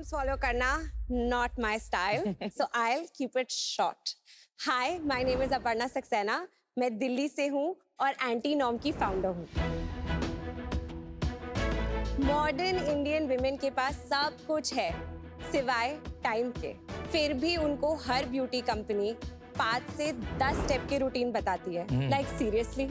Terms follow करना not my style, so I will keep it short. Hi, my name is Aparna Saxena. मैं दिल्ली से हूँ और एंटी नॉर्म की फाउंडर हूँ। मॉडर्न इंडियन विमेन के पास सब कुछ है सिवाय टाइम के, फिर भी उनको हर ब्यूटी कंपनी 5 से 10 स्टेप की रूटीन बताती है। लाइक सीरियसली,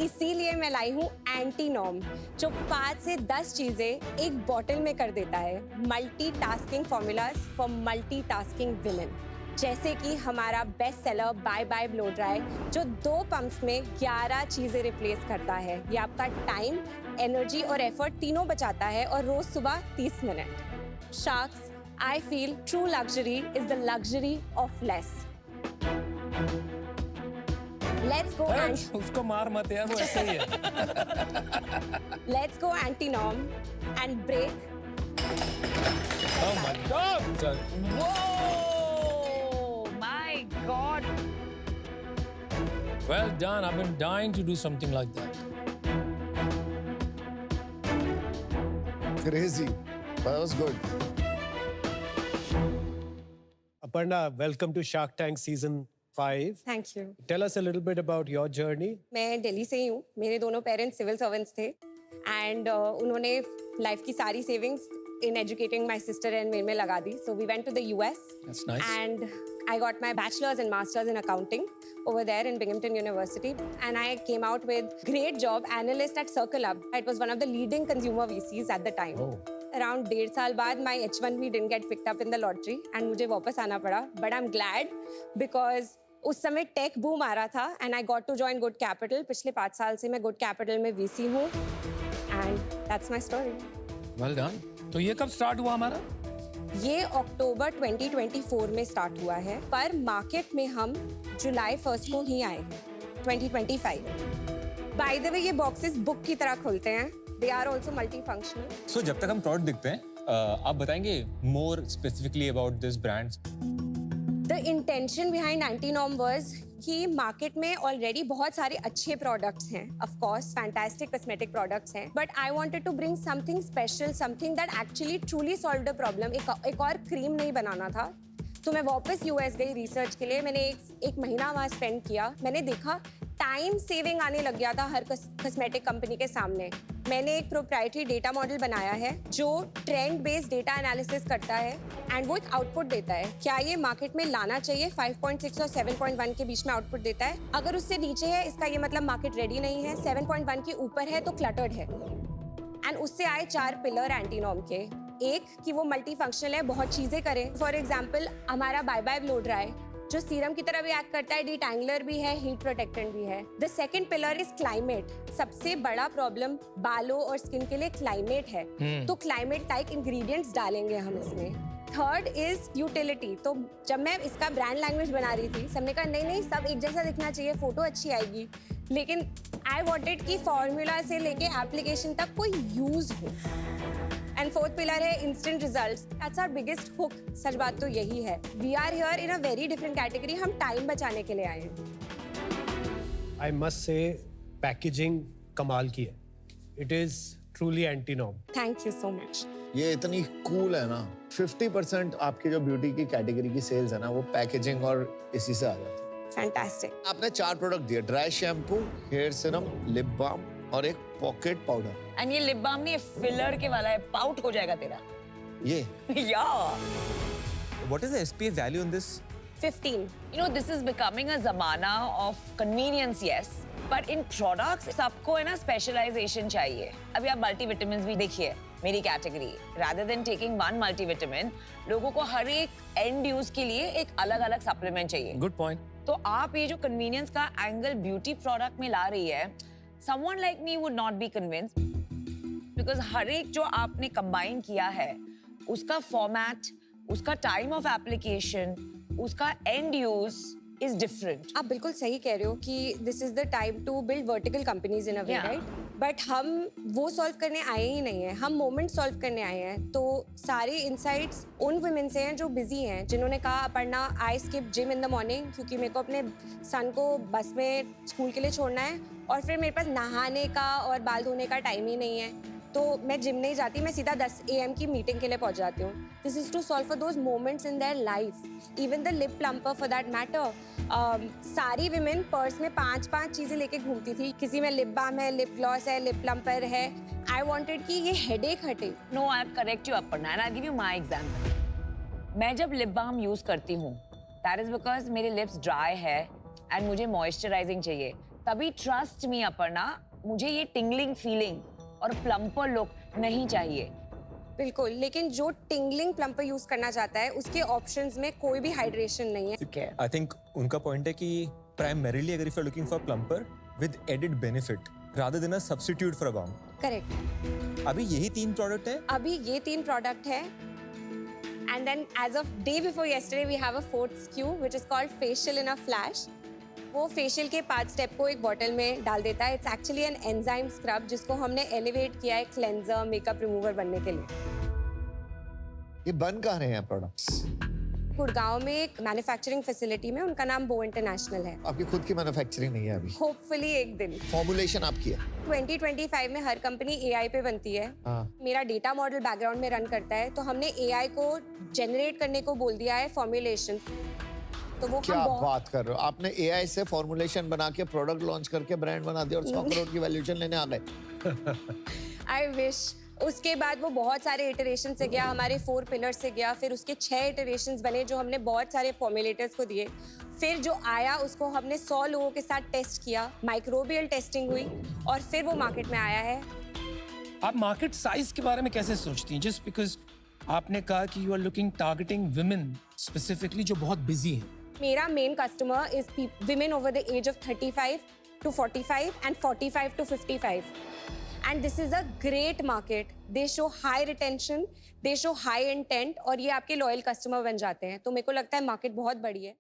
इसीलिए मैं लाई हूँ एंटी नॉर्म, जो 5 से 10 चीजें एक बॉटल में कर देता है। Multitasking formulas for multitasking women, जैसे कि हमारा best seller bye bye blow dry, जो 2 पंप्स में 11 चीजें रिप्लेस करता है। ये आपका टाइम, एनर्जी और एफर्ट तीनों बचाता है, और रोज सुबह 30 minute. Sharks, I feel true luxury is the luxury of less. Let's go उसको मार मत यार, वो ऐसे ही है। Let's go anti-norm and break. Oh my God! Whoa! My God! Well done. I've been dying to do something like that. Crazy. That was good. Aparna, welcome to Shark Tank Season 5. Thank you. Tell us a little bit about your journey. मैं दिल्ली से ही हूँ। मेरे दोनों parents civil servants थे, and उन्होंने life की सारी savings in educating my sister and मेरे में लगा दी। So we went to the US That's nice. and I got my bachelor's and master's in accounting over there in Binghamton University, and I came out with great job, analyst at Circle Hub. It was one of the leading consumer VCs at the time. Oh. Around 1.5 साल बाद my H1B didn't get picked up in the lottery and मुझे वापस आना पड़ा, but I'm glad because उस समय take boom आ रहा था and I got to join Good Capital. पिछले 5 साल से मैं Good Capital में VC हूँ, and that's my story. Well done. तो ये कब स्टार्ट हुआ हमारा? ये अक्टूबर 2024 में स्टार्ट हुआ है, पर मार्केट में हम जुलाई 1 को ही आए हैं, 2025। बाय द वे, ये बॉक्सेस बुक की तरह खुलते हैं। They are also multi functional. So जब तक हम प्रोडक्ट दिखते हैं, आप बताएंगे more specifically about this brand? The intention behind Anti Norm was कि मार्केट में ऑलरेडी बहुत सारे अच्छे प्रोडक्ट्स हैं, of course fantastic cosmetic products हैं, but I wanted to bring something special, something that actually truly solve the problem. एक और cream नहीं बनाना था, तो मैं वापस यूएस गई रिसर्च के लिए। मैंने एक महीना वहाँ स्पेंड किया। मैंने देखा टाइम सेविंग आने लग गया था हर कॉस्मेटिक कंपनी के सामने। मैंने एक प्रोप्राइटरी डेटा मॉडल बनाया है जो ट्रेंड बेस्ड डेटा एनालिसिस करता है, एंड वो एक आउटपुट देता है। क्या ये मार्केट में लाना चाहिए? 5.6 और 7.1 के बीच में आउटपुट देता है। अगर उससे नीचे है, इसका ये मतलब मार्केट रेडी नहीं है। 7.1 के ऊपर है तो क्लटर्ड है। एंड उससे आए 4 पिलर एंटी नॉर्म के। एक कि वो मल्टी फंक्शनल है, बहुत चीजें करें। फॉर एग्जाम्पल, हमारा बाय बाय ब्लो ड्राई जो सीरम की तरह भी एक्ट करता है, डिटैंगलर भी है, हीट प्रोटेक्टेंट भी है। The second pillar is climate. सबसे बड़ा प्रॉब्लम बालों और स्किन के लिए क्लाइमेट है, तो क्लाइमेट लाइक इंग्रेडिएंट्स डालेंगे हम इसमें। Third is utility. तो जब मैं इसका ब्रांड लैंग्वेज बना रही थी, सबने कहा नहीं नहीं सब एक जैसा दिखना चाहिए, फोटो अच्छी आएगी, लेकिन आई वांटेड कि फॉर्मूला से लेके एप्लीकेशन तक कोई यूज हो। एंड फोर्थ पिलर है instant results. That's our biggest hook. सच बात तो यही है। We are here in a very different category. हम टाइम बचाने के लिए आए हैं। I must say, packaging कमाल की है. It is truly anti-norm. Thank you so much. ये इतनी कूल है ना। 50% आपकी जो ब्यूटी की कैटेगरी की सेल्स है ना, वो पैकेजिंग और इसी से आ जाती है। फैंटास्टिक। आपने 4 प्रोडक्ट दिए, dry shampoo, hair serum, lip balm और एक पॉकेट पाउडर। एंड ये लिप बाम नहीं, फिलर के वाला है, पाउट हो जाएगा तेरा। ये या what is the SPF value in this? 15। You know, this is becoming a zamana of convenience, yes. But in products, सबको है ना specialization चाहिए। अभी आप multivitamins भी देखिए, मेरी category. Rather than taking one multivitamin, लोगों को हर एक end use के लिए एक अलग-अलग supplement चाहिए। Good point. तो आप ये जो convenience का angle beauty product में ला रही है, someone like me would not be convinced. Because हर एक जो आपने combine किया है, उसका format, उसका time of application, उसका end use is different. आप बिल्कुल सही कह रहे हो कि this is the time to build vertical companies in a way, Yeah. Right? But हम वो सॉल्व करने आए ही नहीं हैं, हम मोमेंट सॉल्व करने आए हैं। तो सारे इनसाइट्स उन वुमेन से हैं जो बिजी हैं, जिन्होंने कहा Aparna I skip gym in the morning क्योंकि मेरे को अपने सन को बस में स्कूल के लिए छोड़ना है, और फिर मेरे पास नहाने का और बाल धोने का टाइम ही नहीं है। तो मैं जिम नहीं जाती, मैं सीधा 10 AM की मीटिंग के लिए पहुंच जाती हूँ. This is to solve for those moments in their life. Even the lip plumper for that matter. सारी विमेन पर्स में 5-5 चीजें लेके घूमती थी. किसी में लिप बाम है, लिप ग्लॉस है, लिप प्लम्पर है. आई वॉन्टेड कि ये हेडेक हटे. No, I correct you Aparna and I give you my example. मैं जब लिप बाम यूज करती हूँ, दैट इज बिकॉज मेरे लिप्स ड्राई है एंड मुझे मॉइस्चराइजिंग चाहिए. तभी ट्रस्ट मी अपर्णा, मुझे ये टिंगलिंग फीलिंग और प्लम्पर लुक नहीं चाहिए. बिल्कुल, लेकिन जो टिंगलिंग प्लम्पर यूज करना चाहता है उसके ऑप्शंस में कोई भी हाइड्रेशन नहीं है. आई थिंक उनका पॉइंट है कि प्राइमरीली अगर if you are looking for plumper with added benefit rather than a substitute for a balm. Correct. अभी यही 3 प्रोडक्ट है. अभी ये 3 प्रोडक्ट है. And then as of day before yesterday we have a 4th SKU which is called facial in a flash. वो facial के 5 step को एक बॉटल में डाल देता है. It's actually an enzyme scrub जिसको हमने एलिवेट किया है क्लेंजर, मेकअप रिमूवर बनने के लिए. ये बन कहाँ रहे हैं प्रोडक्ट्स? गुड़गांव में एक मैन्युफैक्चरिंग फैसिलिटी में, उनका नाम बो इंटरनेशनल है. आपकी खुद की मैन्युफैक्चरिंग नहीं है अभी? होपफुली एक दिन. फॉर्मुलेशन आपकी है? 2025 में हर कंपनी AI पे बनती है. हाँ. मेरा डेटा मॉडल बैकग्राउंड में रन करता है, तो हमने AI को जनरेट करने को बोल दिया है फॉर्मुलेशन. तो वो क्या बात कर रहे हो? आपने AI से फॉर्मुलेशन बना के प्रोडक्ट लॉन्च करके ब्रांड बना दिया और 100 करोड़ की वैल्यूएशन लेने आ गए. I wish. उसके बाद वो बहुत सारे इटरेशन से गया, हमारे 4 पिलर से गया, फिर उसके 6 इटरेशंस बने जो हमने बहुत सारे फॉर्मुलेटर्स को दिए. फिर जो आया उसको हमने 100 लोगों के साथ टेस्ट किया, माइक्रोबियल टेस्टिंग हुई और फिर वो मार्केट में आया है. आप मार्केट साइज के बारे में कैसे सोचती हैं? जस्ट बिकॉज आपने कहा कि you are looking targeting women specifically जो बहुत बिजी हैं. मेरा main customer is women over the age of 35 to 45 and 45 to 55. And this is a great market. They show high retention, they show high intent और ये आपके loyal customer बन जाते हैं. तो मेरे को लगता है मार्केट बहुत बड़ी है.